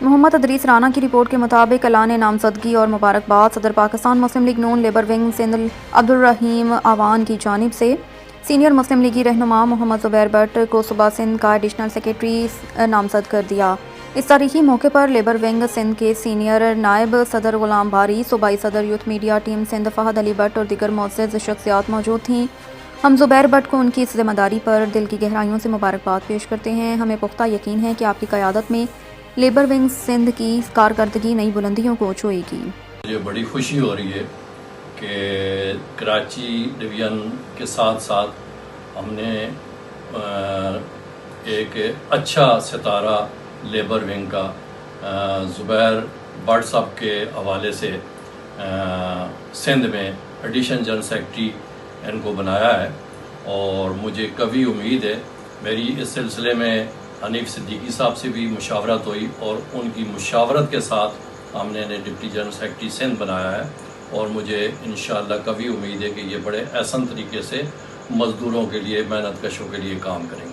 محمد ادریس رانا کی رپورٹ کے مطابق اعلان نامزدگی اور مبارکباد صدر پاکستان مسلم لیگ نون لیبر ونگ سندھ عبدالرحیم آوان کی جانب سے سینئر مسلم لیگی رہنما محمد زبیر بٹ کو صوبہ سندھ کا ایڈیشنل سیکریٹری نامزد کر دیا۔ اس تاریخی موقع پر لیبر ونگ سندھ کے سینئر نائب صدر غلام باری، صوبائی صدر youth media team Sindh Fahad Ali Butt اور دیگر معزز شخصیات موجود تھیں۔ ہم زبیر بٹ کو ان کی اس ذمہ داری پر دل کی گہرائیوں سے مبارکباد پیش کرتے ہیں۔ ہمیں پختہ یقین ہے کہ آپ کی قیادت میں لیبر ونگ سندھ کی کارکردگی نئی بلندیوں کو چھوئے گی۔ مجھے بڑی خوشی ہو رہی ہے کہ کراچی ڈویژن کے ساتھ ساتھ ہم نے ایک اچھا ستارہ لیبر ونگ کا زبیر بٹ صاحب کے حوالے سے سندھ میں ایڈیشنل جنرل سیکرٹری ان کو بنایا ہے، اور مجھے کبھی امید ہے، میری اس سلسلے میں حنیف صدیقی صاحب سے بھی مشاورت ہوئی اور ان کی مشاورت کے ساتھ ہم نے ڈپٹی جنرل سیکرٹری سندھ بنایا ہے، اور مجھے انشاءاللہ کبھی امید ہے کہ یہ بڑے احسن طریقے سے مزدوروں کے لیے، محنت کشوں کے لیے کام کریں گے۔